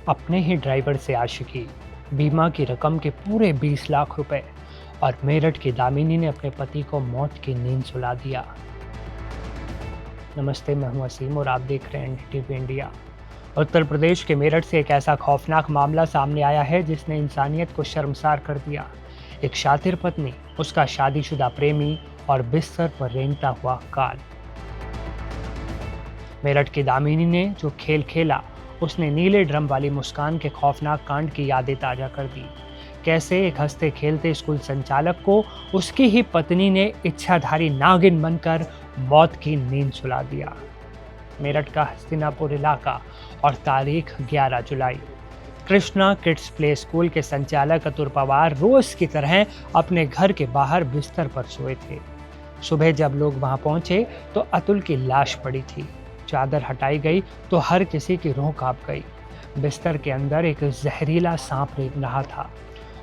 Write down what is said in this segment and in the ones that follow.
अपने ही ड्राइवर से आशिकी, बीमा की रकम के पूरे 20 लाख रुपए और मेरठ की दामिनी ने अपने पति को मौत की नींद सुला दिया। नमस्ते, मैं हूं असीम और आप देख रहे हैं एनडीटीवी इंडिया। उत्तर प्रदेश के मेरठ से एक ऐसा खौफनाक मामला सामने आया है जिसने इंसानियत को शर्मसार कर दिया। एक शातिर पत्नी, उसका शादीशुदा प्रेमी और बिस्तर पर रेंगता हुआ काल। मेरठ की दामिनी ने जो खेल खेला, उसने नीले ड्रम वाली मुस्कान के खौफनाक कांड की यादें ताज़ा कर दी। कैसे एक हंसते खेलते स्कूल संचालक को उसकी ही पत्नी ने इच्छाधारी नागिन बनकर मौत की नींद सुला दिया। मेरठ का हस्तिनापुर इलाका और तारीख 11 जुलाई। कृष्णा किड्स प्ले स्कूल के संचालक अतुल पवार रोज की तरह अपने घर के बाहर बिस्तर पर सोए थे। सुबह जब लोग वहां पहुंचे तो अतुल की लाश पड़ी थी। चादर हटाई गई तो हर किसी की रूह कांप गई। बिस्तर के अंदर एक जहरीला सांप रेंग रहा था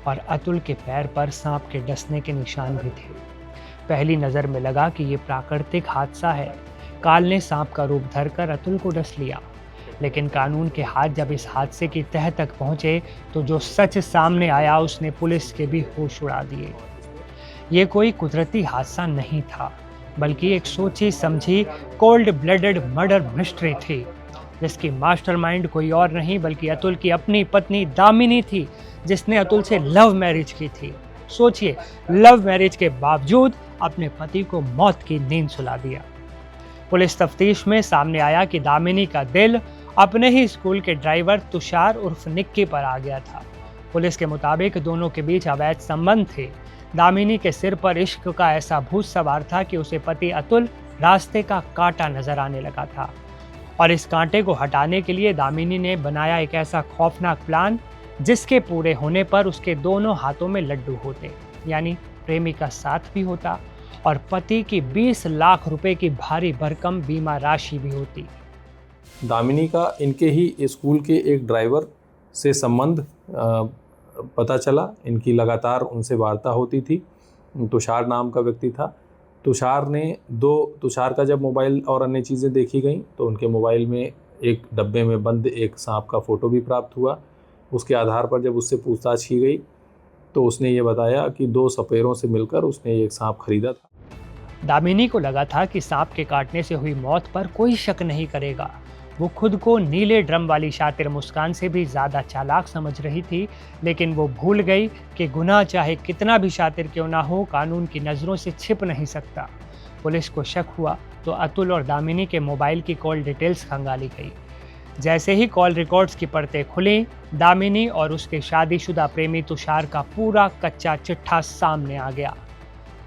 और अतुल के पैर पर सांप के डसने के निशान भी थे। पहली नज़र में लगा कि ये प्राकृतिक हादसा है। काल ने सांप का रूप धरकर अतुल को डस लिया, लेकिन कानून के हाथ जब इस हादसे की तह तक पहुंचे तो जो सच सामने आया उसने पुलिस के भी होश उड़ा दिए। ये कोई कुदरती हादसा नहीं था, बल्कि एक सोची समझी कोल्ड ब्लडेड मर्डर मिस्ट्री थी, जिसकी मास्टरमाइंड कोई और नहीं बल्कि अतुल की अपनी पत्नी दामिनी थी, जिसने अतुल से लव मैरिज की थी। सोचिए, लव मैरिज के बावजूद अपने पति को मौत की नींद सुला दिया। पुलिस तफ्तीश में सामने आया कि दामिनी का दिल अपने ही स्कूल के ड्राइवर तुषार उर्फ निक्की पर आ गया था। पुलिस के मुताबिक दोनों के बीच अवैध संबंध थे। दामिनी के सिर पर इश्क का ऐसा भूत सवार था कि उसे पति अतुल रास्ते का कांटा नजर आने लगा था, और इस कांटे को हटाने के लिए दामिनी ने बनाया एक ऐसा खौफनाक प्लान जिसके पूरे होने पर उसके दोनों हाथों में लड्डू होते, यानी प्रेमी का साथ भी होता और पति की 20 लाख रुपए की भारी भरकम बीमा राशि भी होती। दामिनी का इनके ही स्कूल के एक ड्राइवर से संबंध पता चला। इनकी लगातार उनसे वार्ता होती थी। तुषार नाम का व्यक्ति था। तुषार का जब मोबाइल और अन्य चीज़ें देखी गई तो उनके मोबाइल में एक डब्बे में बंद एक सांप का फ़ोटो भी प्राप्त हुआ। उसके आधार पर जब उससे पूछताछ की गई तो उसने ये बताया कि 2 सपेरों से मिलकर उसने एक सांप खरीदा था। दामिनी को लगा था कि सांप के काटने से हुई मौत पर कोई शक नहीं करेगा। वो खुद को नीले ड्रम वाली शातिर मुस्कान से भी ज़्यादा चालाक समझ रही थी, लेकिन वो भूल गई कि गुनाह चाहे कितना भी शातिर क्यों ना हो, कानून की नज़रों से छिप नहीं सकता। पुलिस को शक हुआ तो अतुल और दामिनी के मोबाइल की कॉल डिटेल्स खंगाली गई। जैसे ही कॉल रिकॉर्ड्स की परतें खुली, दामिनी और उसके शादीशुदा प्रेमी तुषार का पूरा कच्चा चिट्ठा सामने आ गया।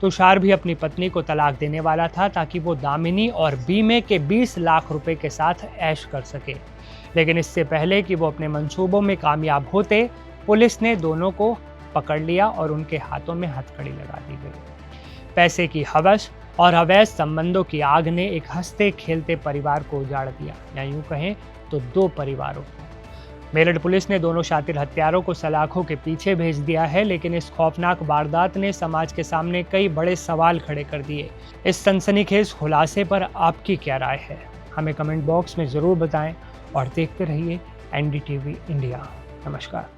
तुषार भी अपनी पत्नी को तलाक देने वाला था ताकि वो दामिनी और बीमे के 20 लाख रुपए के साथ ऐश कर सके। लेकिन इससे पहले कि वो अपने मंसूबों में कामयाब होते, पुलिस ने दोनों को पकड़ लिया और उनके हाथों में हथकड़ी लगा दी गई। पैसे की हवस और अवैध संबंधों की आग ने एक हंसते खेलते परिवार को उजाड़ दिया, या यूं कहें तो 2 परिवारों को। मेरठ पुलिस ने दोनों शातिर हत्यारों को सलाखों के पीछे भेज दिया है, लेकिन इस खौफनाक वारदात ने समाज के सामने कई बड़े सवाल खड़े कर दिए। इस सनसनीखेज खुलासे पर आपकी क्या राय है? हमें कमेंट बॉक्स में ज़रूर बताएं और देखते रहिए एनडीटीवी इंडिया। नमस्कार।